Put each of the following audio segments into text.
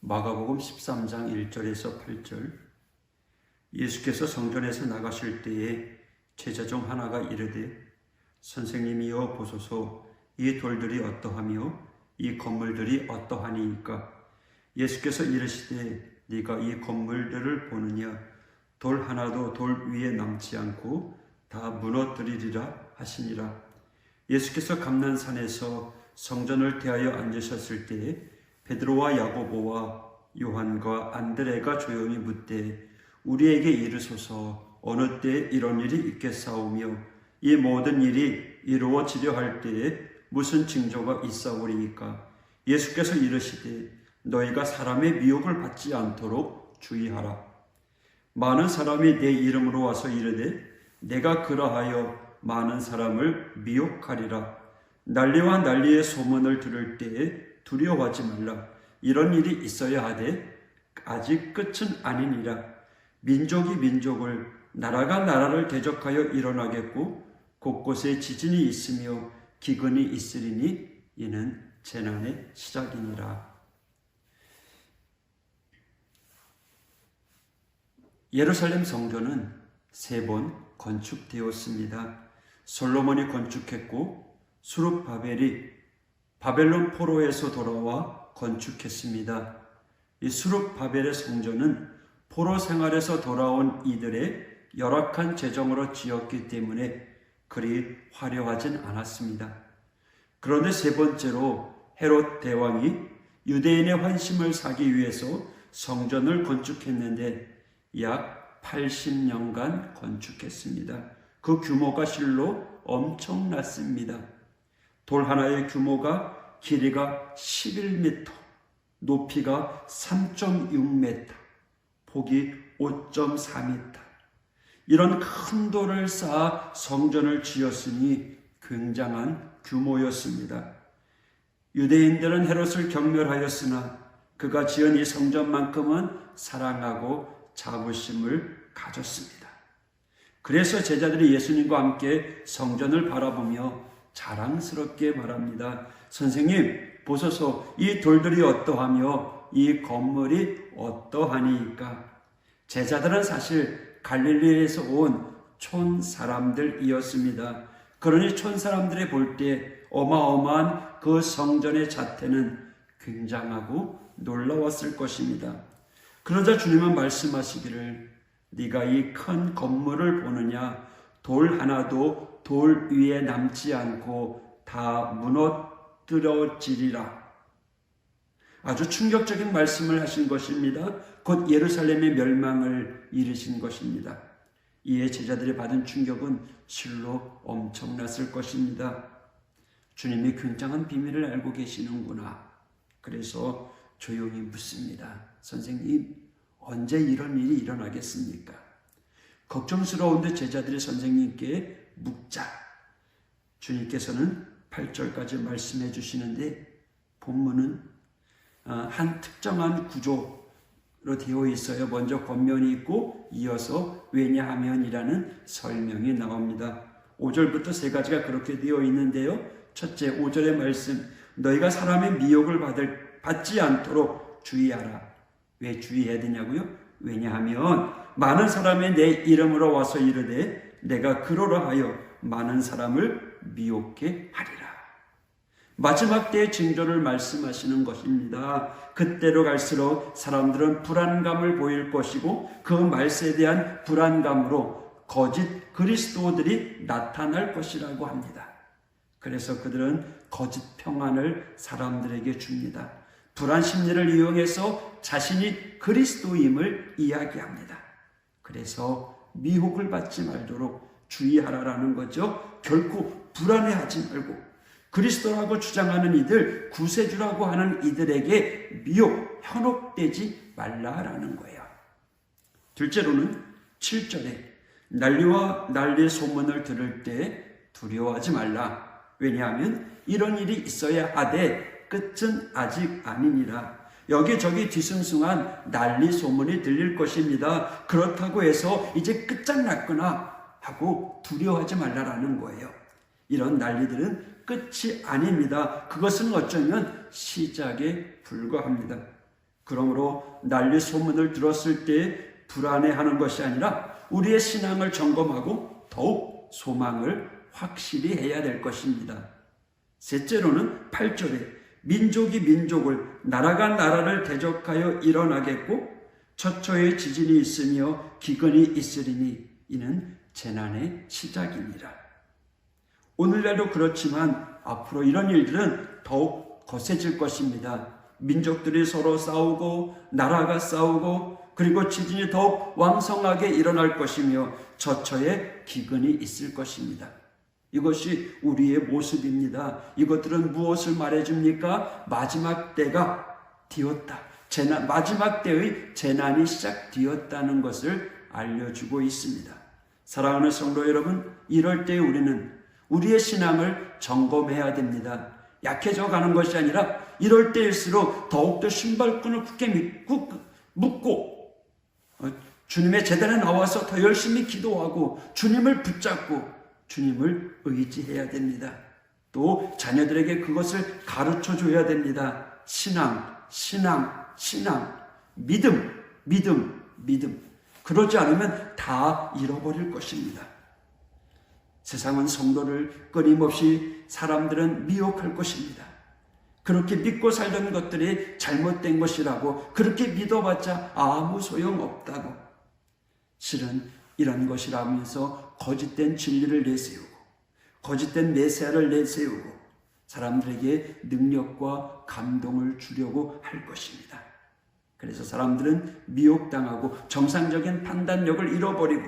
마가복음 13장 1절에서 8절. 예수께서 성전에서 나가실 때에 제자 중 하나가 이르되 선생님이여 보소서, 이 돌들이 어떠하며 이 건물들이 어떠하니이까? 예수께서 이르시되 네가 이 건물들을 보느냐? 돌 하나도 돌 위에 남지 않고 다 무너뜨리리라 하시니라. 예수께서 감난산에서 성전을 대하여 앉으셨을 때에 베드로와 야고보와 요한과 안드레가 조용히 묻되 우리에게 이르소서, 어느 때에 이런 일이 있겠사오며 이 모든 일이 이루어지려 할 때에 무슨 징조가 있사오리이까? 예수께서 이르시되 너희가 사람의 미혹을 받지 않도록 주의하라. 많은 사람이 내 이름으로 와서 이르되 내가 그러하여 많은 사람을 미혹하리라. 난리와 난리의 소문을 들을 때에 두려워하지 말라. 이런 일이 있어야 하되 아직 끝은 아니니라. 민족이 민족을, 나라가 나라를 대적하여 일어나겠고 곳곳에 지진이 있으며 기근이 있으리니 이는 재난의 시작이니라. 예루살렘 성전은 3번 건축되었습니다. 솔로몬이 건축했고 수룹바벨이 바벨론 포로에서 돌아와 건축했습니다. 이 수룹바벨의 성전은 포로 생활에서 돌아온 이들의 열악한 재정으로 지었기 때문에 그리 화려하진 않았습니다. 그런데 3번째로 헤롯 대왕이 유대인의 환심을 사기 위해서 성전을 건축했는데 약 80년간 건축했습니다. 그 규모가 실로 엄청났습니다. 돌 하나의 규모가 길이가 11m, 높이가 3.6m, 폭이 5.4m. 이런 큰 돌을 쌓아 성전을 지었으니 굉장한 규모였습니다. 유대인들은 헤롯을 경멸하였으나 그가 지은 이 성전만큼은 사랑하고 자부심을 가졌습니다. 그래서 제자들이 예수님과 함께 성전을 바라보며 자랑스럽게 말합니다. 선생님, 보소서, 이 돌들이 어떠하며 이 건물이 어떠하니까? 제자들은 사실 갈릴리에서 온 촌 사람들이었습니다. 그러니 촌 사람들이 볼 때 어마어마한 그 성전의 자태는 굉장하고 놀라웠을 것입니다. 그러자 주님은 말씀하시기를 네가 이 큰 건물을 보느냐? 돌 하나도 돌 위에 남지 않고 다 무너뜨려지리라. 아주 충격적인 말씀을 하신 것입니다. 곧 예루살렘의 멸망을 이르신 것입니다. 이에 제자들이 받은 충격은 실로 엄청났을 것입니다. 주님이 굉장한 비밀을 알고 계시는구나. 그래서 조용히 묻습니다. 선생님, 언제 이런 일이 일어나겠습니까? 걱정스러운데 제자들이 선생님께 묻자. 주님께서는 8절까지 말씀해 주시는데 본문은 한 특정한 구조로 되어 있어요. 먼저 겉면이 있고 이어서 왜냐하면이라는 설명이 나옵니다. 5절부터 3가지가 그렇게 되어 있는데요. 첫째, 5절의 말씀, 너희가 사람의 미혹을 받지 않도록 주의하라. 왜 주의해야 되냐고요? 왜냐하면 많은 사람이 내 이름으로 와서 이르되 내가 그러라 하여 많은 사람을 미혹게 하리라. 마지막 때의 징조를 말씀하시는 것입니다. 그때로 갈수록 사람들은 불안감을 보일 것이고 그 말세에 대한 불안감으로 거짓 그리스도들이 나타날 것이라고 합니다. 그래서 그들은 거짓 평안을 사람들에게 줍니다. 불안 심리를 이용해서 자신이 그리스도임을 이야기합니다. 그래서 미혹을 받지 말도록 주의하라라는 거죠. 결코 불안해하지 말고 그리스도라고 주장하는 이들, 구세주라고 하는 이들에게 미혹, 현혹되지 말라라는 거예요. 둘째로는 7절에 난리와 난리의 소문을 들을 때 두려워하지 말라. 왜냐하면 이런 일이 있어야 하되 끝은 아직 아니니라. 여기저기 뒤숭숭한 난리 소문이 들릴 것입니다. 그렇다고 해서 이제 끝장났구나 하고 두려워하지 말라라는 거예요. 이런 난리들은 끝이 아닙니다. 그것은 어쩌면 시작에 불과합니다. 그러므로 난리 소문을 들었을 때 불안해하는 것이 아니라 우리의 신앙을 점검하고 더욱 소망을 확실히 해야 될 것입니다. 셋째로는 8절에 민족이 민족을, 나라가 나라를 대적하여 일어나겠고 처처에 지진이 있으며 기근이 있으리니 이는 재난의 시작이니라. 오늘날도 그렇지만 앞으로 이런 일들은 더욱 거세질 것입니다. 민족들이 서로 싸우고 나라가 싸우고 그리고 지진이 더욱 왕성하게 일어날 것이며 처처에 기근이 있을 것입니다. 이것이 우리의 모습입니다. 이것들은 무엇을 말해줍니까? 마지막 때가 되었다. 마지막 때의 재난이 시작되었다는 것을 알려주고 있습니다. 사랑하는 성도 여러분, 이럴 때 우리는 우리의 신앙을 점검해야 됩니다. 약해져 가는 것이 아니라 이럴 때일수록 더욱더 신발끈을 굳게 묶고 주님의 제단에 나와서 더 열심히 기도하고 주님을 붙잡고 주님을 의지해야 됩니다. 또 자녀들에게 그것을 가르쳐 줘야 됩니다. 신앙, 믿음. 그러지 않으면 다 잃어버릴 것입니다. 세상은 성도를 끊임없이 사람들은 미혹할 것입니다. 그렇게 믿고 살던 것들이 잘못된 것이라고, 그렇게 믿어봤자 아무 소용없다고, 실은 이런 것이라면서 거짓된 진리를 내세우고 거짓된 메시아를 내세우고 사람들에게 능력과 감동을 주려고 할 것입니다. 그래서 사람들은 미혹당하고 정상적인 판단력을 잃어버리고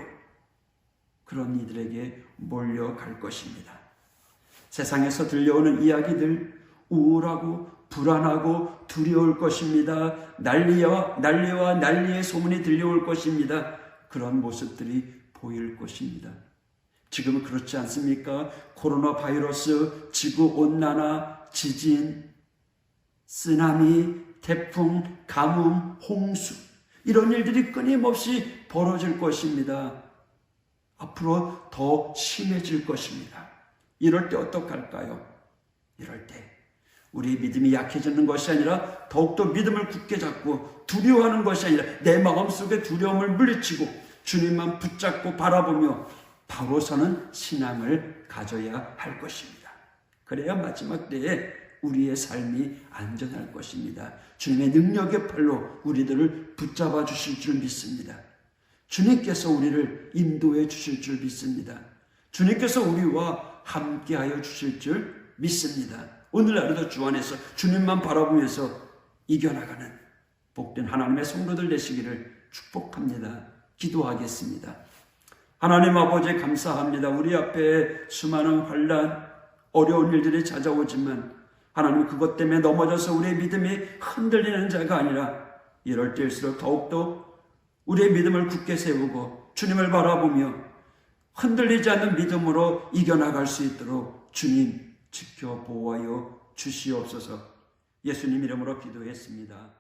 그런 이들에게 몰려갈 것입니다. 세상에서 들려오는 이야기들, 우울하고 불안하고 두려울 것입니다. 난리의 소문이 들려올 것입니다. 그런 모습들이 보일 것입니다. 지금은 그렇지 않습니까? 코로나 바이러스, 지구온난화, 지진, 쓰나미, 태풍, 가뭄, 홍수, 이런 일들이 끊임없이 벌어질 것입니다. 앞으로 더 심해질 것입니다. 이럴 때 어떡할까요? 이럴 때 우리의 믿음이 약해지는 것이 아니라 더욱더 믿음을 굳게 잡고 두려워하는 것이 아니라 내 마음속에 두려움을 물리치고 주님만 붙잡고 바라보며 바로 서는 신앙을 가져야 할 것입니다. 그래야 마지막 때에 우리의 삶이 안전할 것입니다. 주님의 능력의 팔로 우리들을 붙잡아 주실 줄 믿습니다. 주님께서 우리를 인도해 주실 줄 믿습니다. 주님께서 우리와 함께하여 주실 줄 믿습니다. 오늘 하루도 주 안에서 주님만 바라보면서 이겨나가는 복된 하나님의 성도들 되시기를 축복합니다. 기도하겠습니다. 하나님 아버지 감사합니다. 우리 앞에 수많은 환난, 어려운 일들이 찾아오지만 하나님 그것 때문에 넘어져서 우리의 믿음이 흔들리는 자가 아니라 이럴 때일수록 더욱더 우리의 믿음을 굳게 세우고 주님을 바라보며 흔들리지 않는 믿음으로 이겨나갈 수 있도록 주님 지켜 보호하여 주시옵소서. 예수님 이름으로 기도했습니다.